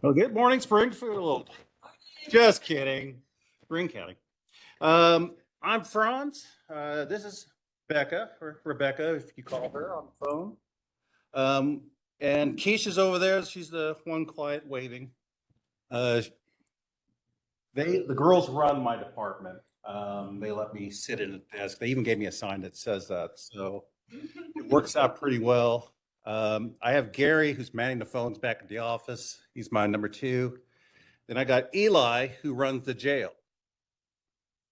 Well, good morning, Springfield. Just kidding. Greene County. I'm Franz. This is Becca, or Rebecca, if you call her on the phone. And Keisha's over there. She's the one quiet waving. The girls run my department. They let me sit in a desk. They even gave me a sign that says that. So it works out pretty well. I have Gary, who's manning the phones back at the office. He's my number two. Then I got Eli, who runs the jail.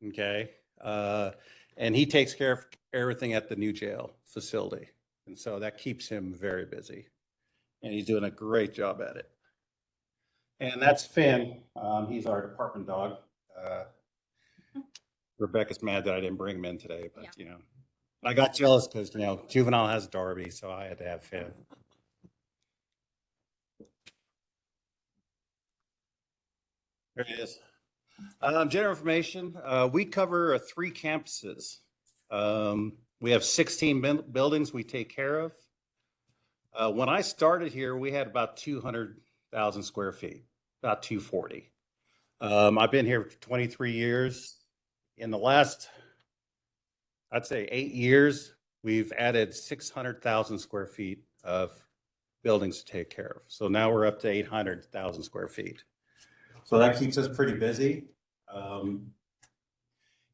Okay. And he takes care of everything at the new jail facility. And so that keeps him very busy. And he's doing a great job at it. And that's Finn. He's our department dog. Rebecca's mad that I didn't bring him in today, but I got jealous because Juvenile has Darby, so I had to have Finn. There it is. General information. We cover 3 campuses. We have 16 buildings we take care of. When I started here, we had about 200,000 square feet, about 240. I've been here for 23 years. In the last, I'd say 8 years, we've added 600,000 square feet of buildings to take care of. So now we're up to 800,000 square feet. So that keeps us pretty busy.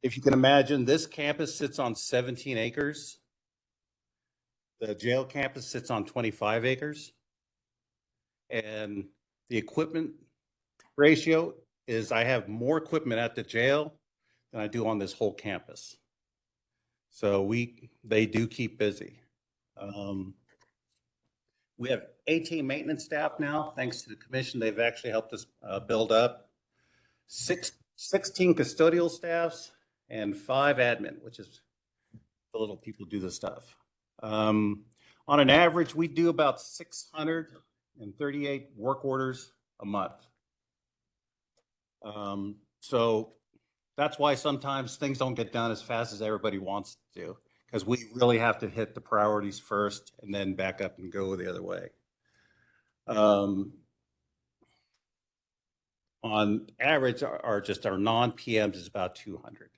If you can imagine, this campus sits on 17 acres. The jail campus sits on 25 acres. And the equipment ratio is I have more equipment at the jail than I do on this whole campus. So they do keep busy. We have 18 maintenance staff now, thanks to the commission. They've actually helped us build up 16 custodial staffs and 5 admin, which is the little people do the stuff. On an average, we do about 638 work orders a month. So that's why sometimes things don't get done as fast as everybody wants to, because we really have to hit the priorities first and then back up and go the other way. On average, our non-PMs is about 200.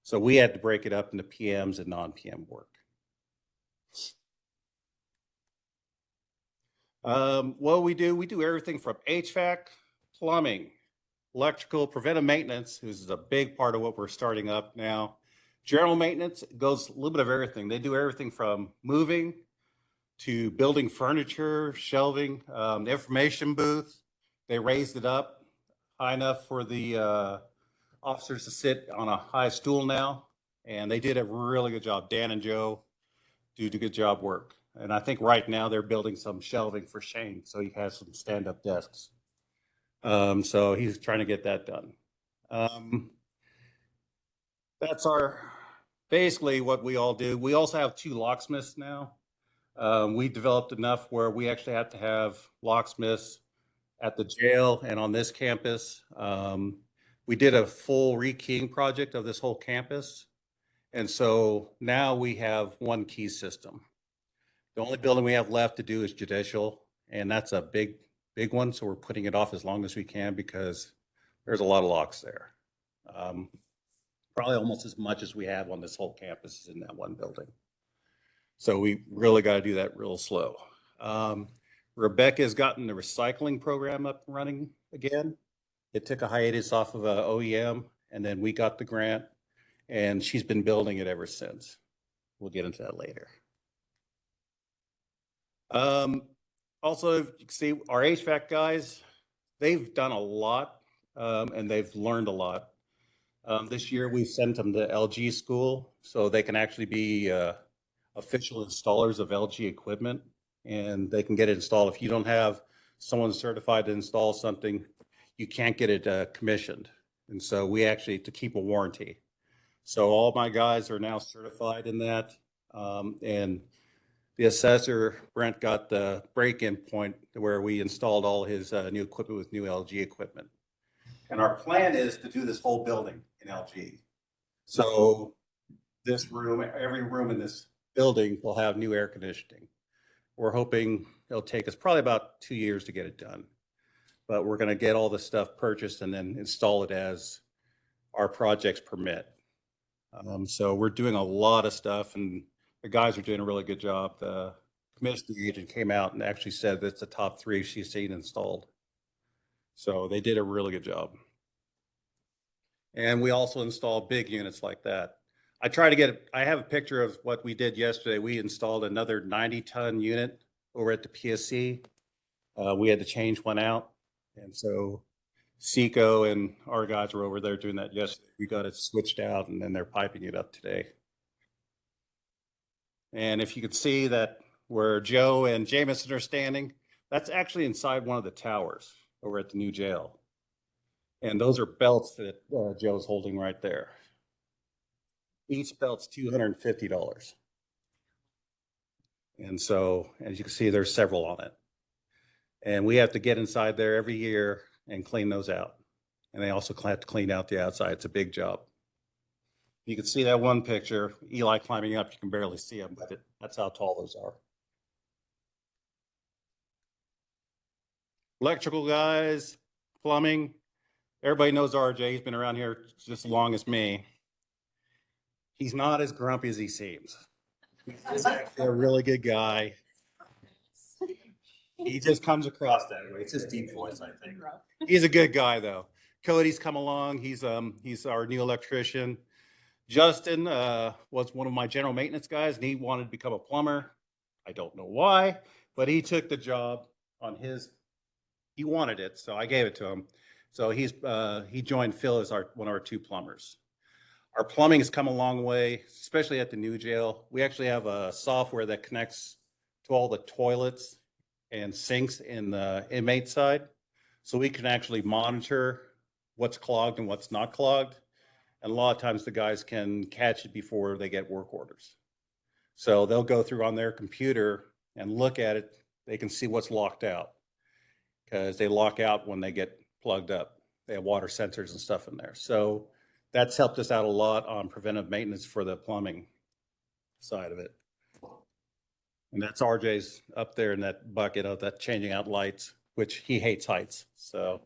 So we had to break it up into PMs and non-PM work. What we do everything from HVAC, plumbing, electrical, preventive maintenance, which is a big part of what we're starting up now. General maintenance goes a little bit of everything. They do everything from moving to building furniture, shelving, the information booth. They raised it up high enough for the officers to sit on a high stool now. And they did a really good job. Dan and Joe do good job work. And I think right now they're building some shelving for Shane, so he has some stand-up desks. So he's trying to get that done. That's basically what we all do. We also have 2 locksmiths now. We developed enough where we actually have to have locksmiths at the jail and on this campus. We did a full rekeying project of this whole campus. And so now we have 1 key system. The only building we have left to do is judicial, and that's a big one. So we're putting it off as long as we can because there's a lot of locks there. Probably almost as much as we have on this whole campus is in that 1 building. So we really got to do that real slow. Rebecca has gotten the recycling program up and running again. It took a hiatus off of OEM, and then we got the grant, and she's been building it ever since. We'll get into that later. Also, you can see our HVAC guys, they've done a lot, and they've learned a lot. This year we sent them to LG school so they can actually be official installers of LG equipment, and they can get it installed. If you don't have someone certified to install something, you can't get it commissioned. And so we actually, to keep a warranty. So all my guys are now certified in that. And the assessor, Brent, got the break-in point where we installed all his new equipment with new LG equipment. And our plan is to do this whole building in LG. So this room, every room in this building will have new air conditioning. We're hoping it'll take us probably about 2 years to get it done. but we're going to get all the stuff purchased and then install it as our projects permit. So we're doing a lot of stuff, and the guys are doing a really good job. The commissioner agent came out and actually said that's the top 3 she's seen installed. So they did a really good job. And we also install big units like that. I have a picture of what we did yesterday. We installed another 90-ton unit over at the PSC. We had to change one out. And so Seco and our guys were over there doing that yesterday. We got it switched out, and then they're piping it up today. And if you could see that where Joe and Jameson are standing, that's actually inside one of the towers over at the new jail. And those are belts that Joe's holding right there. Each belt's $250. And so, as you can see, there's several on it. And we have to get inside there every year and clean those out. And they also have to clean out the outside. It's a big job. You can see that one picture, Eli climbing up. You can barely see him, but that's how tall those are. Electrical guys, plumbing. Everybody knows RJ. He's been around here just as long as me. He's not as grumpy as he seems. He's actually a really good guy. He just comes across that way. It's his deep voice, I think. He's a good guy, though. Cody's come along. He's our new electrician. Justin was one of my general maintenance guys, and he wanted to become a plumber. I don't know why, but he took the job on his. He wanted it, so I gave it to him. So he joined Phil as one of our 2 plumbers. Our plumbing has come a long way, especially at the new jail. We actually have a software that connects to all the toilets and sinks in the inmate side. So we can actually monitor what's clogged and what's not clogged. And a lot of times the guys can catch it before they get work orders. So they'll go through on their computer and look at it. They can see what's locked out because they lock out when they get plugged up. They have water sensors and stuff in there. So that's helped us out a lot on preventive maintenance for the plumbing side of it. And that's RJ's up there in that bucket of that changing out lights, which he hates heights. So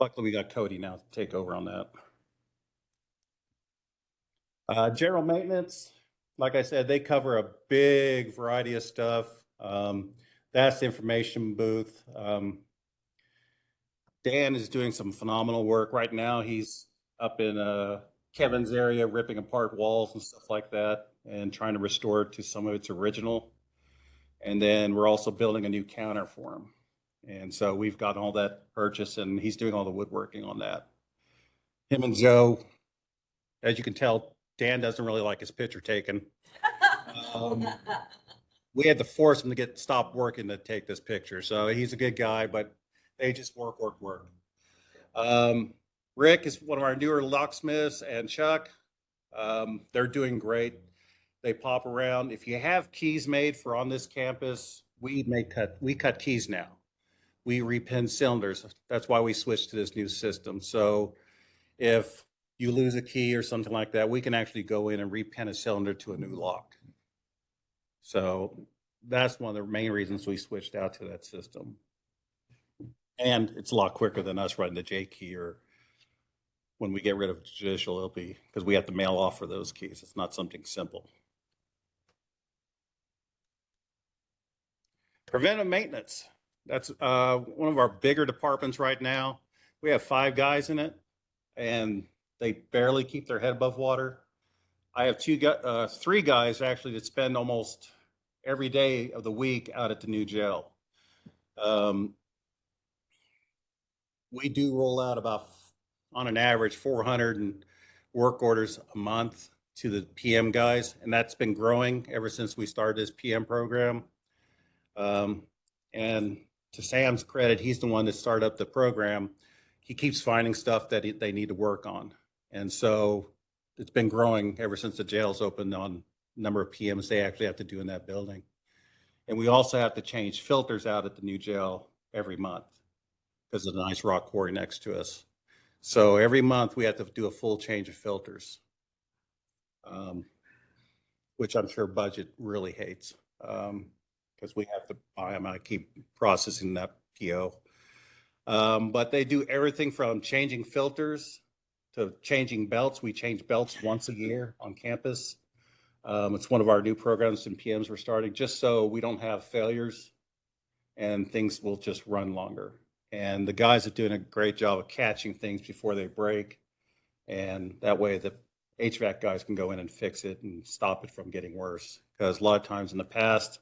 luckily we got Cody now to take over on that. General maintenance, like I said, they cover a big variety of stuff. That's the information booth. Dan is doing some phenomenal work right now. He's up in Kevin's area, ripping apart walls and stuff like that and trying to restore it to some of its original. And then we're also building a new counter for him. And so we've got all that purchased, and he's doing all the woodworking on that. Him and Joe, as you can tell, Dan doesn't really like his picture taken. We had to force him to stop working to take this picture. So he's a good guy, but they just work. Rick is one of our newer locksmiths, and Chuck, they're doing great. They pop around. If you have keys made for on this campus, we cut keys now. We repin cylinders. That's why we switched to this new system. So if you lose a key or something like that, we can actually go in and repin a cylinder to a new lock. So that's one of the main reasons we switched out to that system. And it's a lot quicker than us writing the J key, or when we get rid of judicial, it'll be because we have to mail off for those keys. It's not something simple. Preventive maintenance. That's one of our bigger departments right now. We have 5 guys in it, and they barely keep their head above water. I have 3 guys actually that spend almost every day of the week out at the new jail. We do roll out about, on an average, 400 work orders a month to the PM guys, and that's been growing ever since we started this PM program. And to Sam's credit, he's the one that started up the program. He keeps finding stuff that they need to work on. And so it's been growing ever since the jail's opened on number of PMs they actually have to do in that building. And we also have to change filters out at the new jail every month because of the nice rock quarry next to us. So every month we have to do a full change of filters, which I'm sure budget really hates because we have to buy them. I keep processing that PO. But they do everything from changing filters to changing belts. We change belts once a year on campus. It's one of our new programs in PMs we're starting, just so we don't have failures and things will just run longer. And the guys are doing a great job of catching things before they break. And that way the HVAC guys can go in and fix it and stop it from getting worse. Because a lot of times in the past,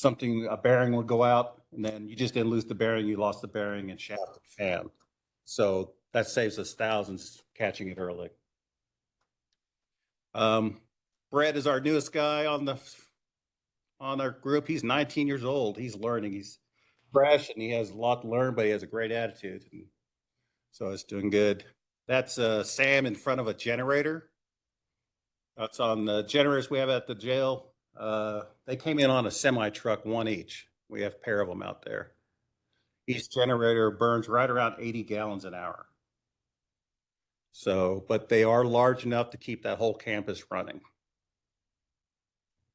a bearing would go out and then you just didn't lose the bearing, you lost the bearing and shaft and fan. So that saves us thousands catching it early. Brett is our newest guy on our group. He's 19 years old. He's learning. He's fresh and he has a lot to learn, but he has a great attitude. And so it's doing good. That's Sam in front of a generator. That's on the generators we have at the jail. They came in on a semi truck, one each. We have a pair of them out there. Each generator burns right around 80 gallons an hour. So, but they are large enough to keep that whole campus running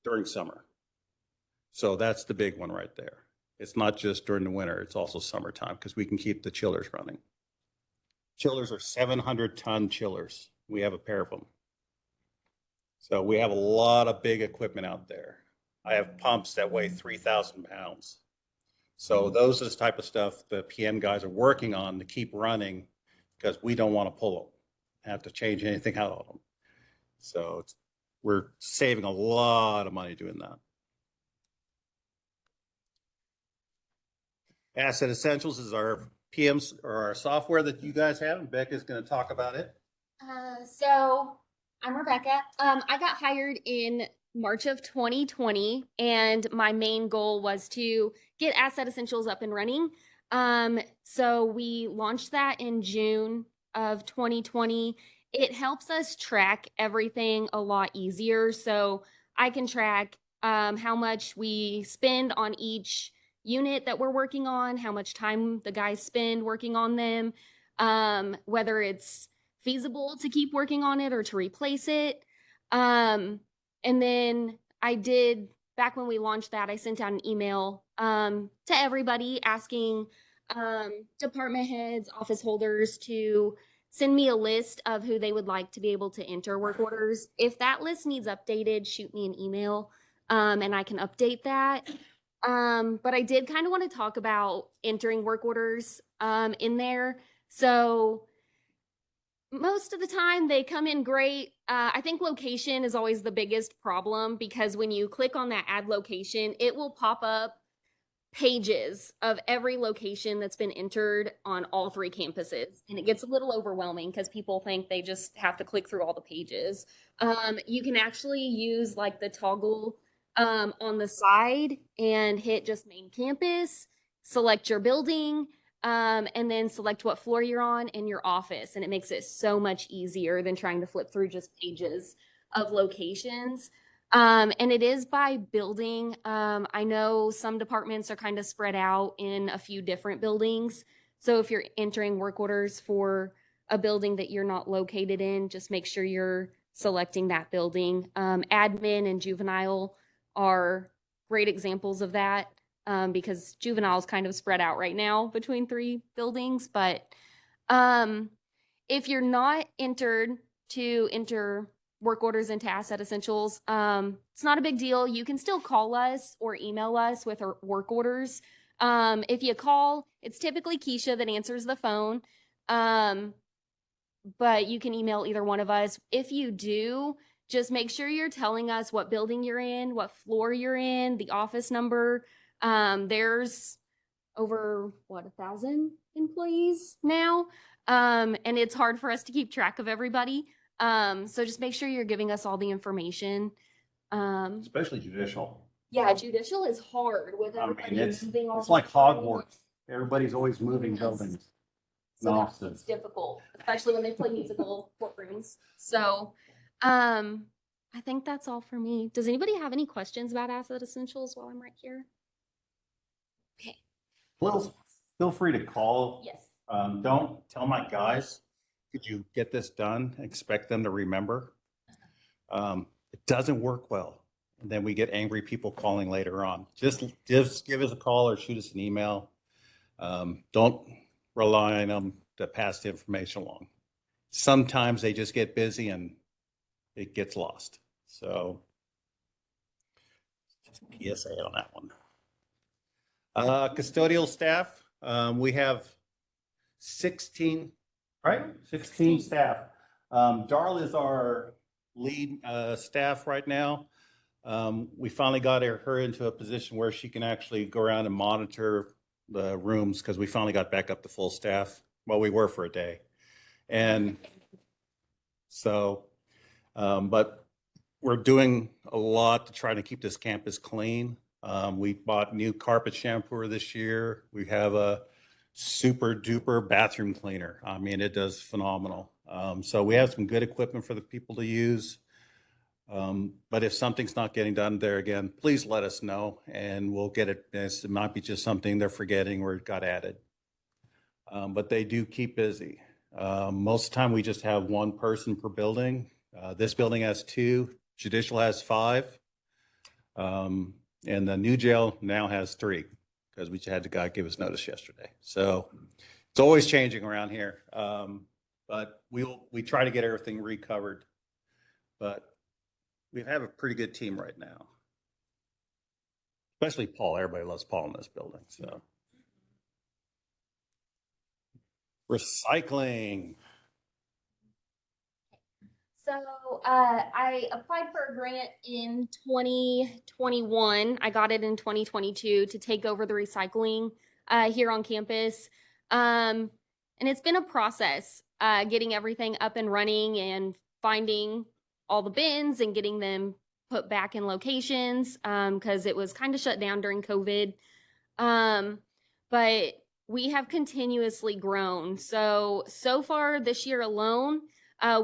during summer. So that's the big one right there. It's not just during the winter, it's also summertime because we can keep the chillers running. Chillers are 700-ton chillers. We have a pair of them. So we have a lot of big equipment out there. I have pumps that weigh 3,000 pounds. So those are the type of stuff the PM guys are working on to keep running because we don't want to pull them, have to change anything out of them. So we're saving a lot of money doing that. Asset Essentials is our PMs or our software that you guys have, and Becca's going to talk about it. So I'm Rebecca. I got hired in March of 2020, and my main goal was to get Asset Essentials up and running. So we launched that in June of 2020. It helps us track everything a lot easier. So I can track how much we spend on each unit that we're working on, how much time the guys spend working on them, whether it's feasible to keep working on it or to replace it. And then back when we launched that, I sent out an email to everybody asking department heads, office holders to send me a list of who they would like to be able to enter work orders. If that list needs updated, shoot me an email and I can update that. But I did kind of want to talk about entering work orders in there. So most of the time they come in great. I think location is always the biggest problem because when you click on that add location, it will pop up pages of every location that's been entered on all 3 campuses. And it gets a little overwhelming because people think they just have to click through all the pages. You can actually use like the toggle on the side and hit just main campus, select your building, and then select what floor you're on and your office. And it makes it so much easier than trying to flip through just pages of locations. And it is by building. I know some departments are kind of spread out in a few different buildings. So if you're entering work orders for a building that you're not located in, just make sure you're selecting that building. Admin and juvenile are great examples of that because juvenile is kind of spread out right now between 3 buildings. But if you're not entered to enter work orders into Asset Essentials, it's not a big deal. You can still call us or email us with our work orders. If you call, it's typically Keisha that answers the phone, but you can email either one of us. If you do, just make sure you're telling us what building you're in, what floor you're in, the office number. There's over 1,000 employees now, and it's hard for us to keep track of everybody. So just make sure you're giving us all the information. Especially judicial. Yeah, judicial is hard with everybody moving all it's the like time. Hogwarts. Everybody's always moving buildings. So it's difficult, especially when they play musical courtrooms. So I think that's all for me. Does anybody have any questions about Asset Essentials while I'm right here? Okay. Feel free to call. Yes. Don't tell my guys, could you get this done? Expect them to remember. It doesn't work well. And then we get angry people calling later on. Just give us a call or shoot us an email. Don't rely on them to pass the information along. Sometimes they just get busy and it gets lost. So just PSA on that one. Custodial staff, we have 16, right? 16 staff. Darla is our lead staff right now. We finally got her into a position where she can actually go around and monitor the rooms because we finally got back up to full staff. Well, we were for a day. And so, but we're doing a lot to try to keep this campus clean. We bought new carpet shampooer this year. We have a super duper bathroom cleaner. I mean, it does phenomenal. So we have some good equipment for the people to use. But if something's not getting done there again, please let us know and we'll get it. It might be just something they're forgetting or it got added. But they do keep busy. Most of the time we just have one person per building. This building has 2, Judicial has 5. And the new jail now has 3 because we had the guy give us notice yesterday. So it's always changing around here. But we try to get everything recovered. But we have a pretty good team right now. Especially Paul. Everybody loves Paul in this building. So recycling. So I applied for a grant in 2021. I got it in 2022 to take over the recycling here on campus. And it's been a process getting everything up and running and finding all the bins and getting them put back in locations because it was kind of shut down during COVID. But we have continuously grown. So far this year alone,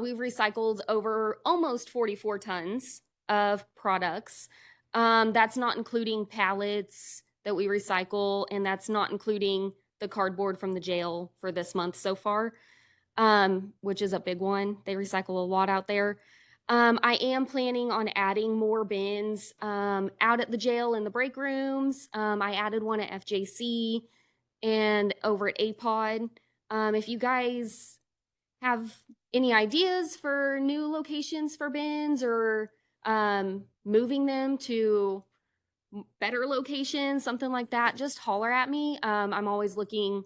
we've recycled over almost 44 tons of products. That's not including pallets that we recycle, and that's not including the cardboard from the jail for this month so far, which is a big one. They recycle a lot out there. I am planning on adding more bins out at the jail in the break rooms. I added one at FJC and over at APOD. If you guys have any ideas for new locations for bins or moving them to better locations, something like that, just holler at me. I'm always looking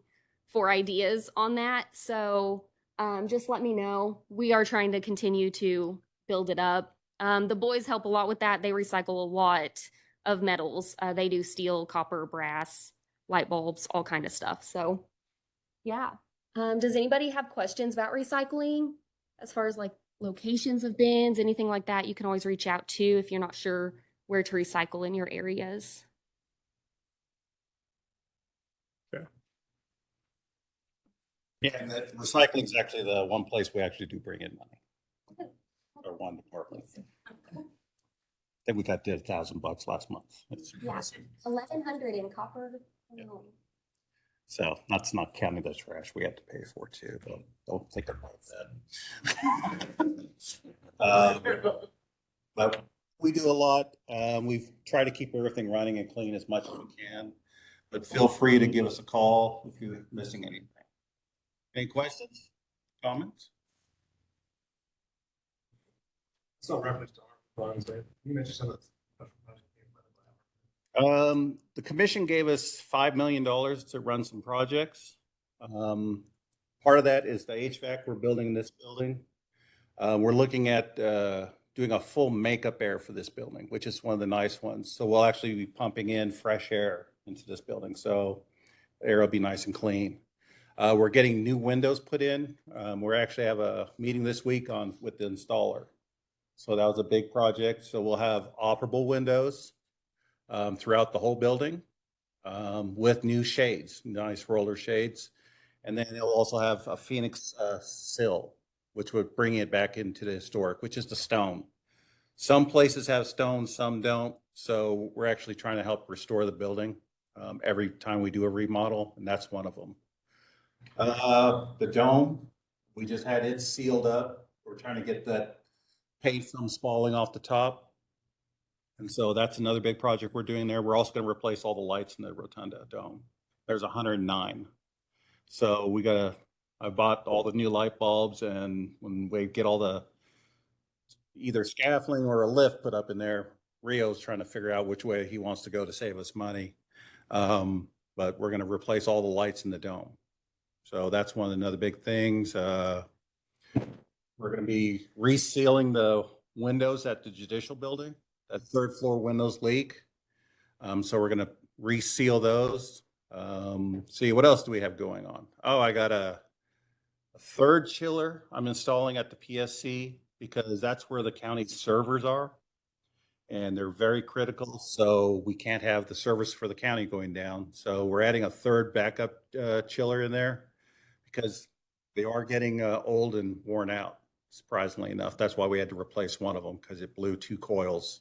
for ideas on that. So just let me know. We are trying to continue to build it up. The boys help a lot with that. They recycle a lot of metals. They do steel, copper, brass, light bulbs, all kind of stuff. So yeah. Does anybody have questions about recycling as far as like locations of bins, anything like that? You can always reach out to if you're not sure where to recycle in your areas. Okay. Yeah, and recycling is actually the one place we actually do bring in money. Or one department. I think we got did $1,000 last month. Yeah, 1,100 in copper. Yeah. So that's not counting the trash we have to pay for too, but don't think about that. But we do a lot. We've tried to keep everything running and clean as much as we can, but feel free to give us a call if you're missing anything. Any questions, comments? It's not reference to our funds, but you mentioned some of the the commission gave us $5 million to run some projects. Part of that is the HVAC we're building in this building. We're looking at doing a full makeup air for this building, which is one of the nice ones. So we'll actually be pumping in fresh air into this building. So the air will be nice and clean. We're getting new windows put in. We actually have a meeting this week with the installer. So that was a big project. So we'll have operable windows throughout the whole building with new shades, nice roller shades. And then it'll also have a Phoenix sill, which would bring it back into the historic, which is the stone. Some places have stone, some don't. So we're actually trying to help restore the building every time we do a remodel, and that's one of them. The dome, we just had it sealed up. We're trying to get that paint from falling off the top. And so that's another big project we're doing there. We're also going to replace all the lights in the Rotunda dome. There's 109. So I bought all the new light bulbs, and when we get all the either scaffolding or a lift put up in there, Rio's trying to figure out which way he wants to go to save us money. But we're going to replace all the lights in the dome. So that's one of the other big things. We're going to be resealing the windows at the judicial building. That third floor windows leak. So we're going to reseal those. See, what else do we have going on? Oh, I got a third chiller I'm installing at the PSC because that's where the county servers are. And they're very critical. So we can't have the service for the county going down. So we're adding a third backup chiller in there because they are getting old and worn out, surprisingly enough. That's why we had to replace one of them because it blew 2 coils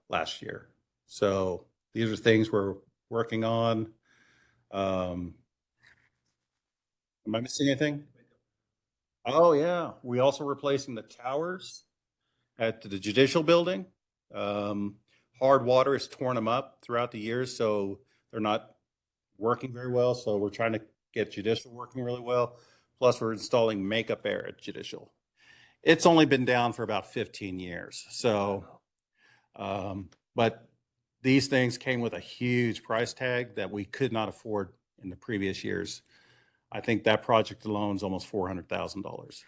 last year. So these are things we're working on. Am I missing anything? Oh, yeah. We also replacing the towers at the judicial building. Hard water has torn them up throughout the years, so they're not working very well. So we're trying to get judicial working really well. Plus, we're installing makeup air at judicial. It's only been down for about 15 years. So, but these things came with a huge price tag that we could not afford in the previous years. I think that project alone is almost $400,000.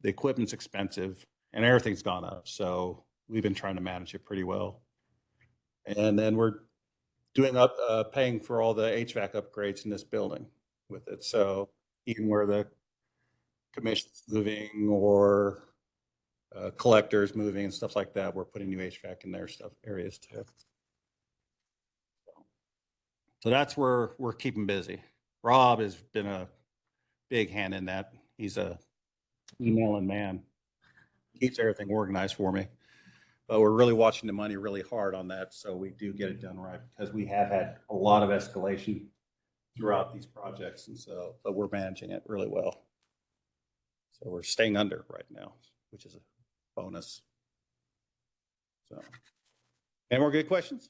The equipment's expensive and everything's gone up. So we've been trying to manage it pretty well. And then we're doing paying for all the HVAC upgrades in this building with it. So even where the commission's moving or collectors moving and stuff like that, we're putting new HVAC in their areas too. So that's where we're keeping busy. Rob has been a big hand in that. He's a emailing man. Keeps everything organized for me. But we're really watching the money really hard on that, so we do get it done right because we have had a lot of escalation throughout these projects, and so but we're managing it really well. So we're staying under right now, which is a bonus. So, any more good questions?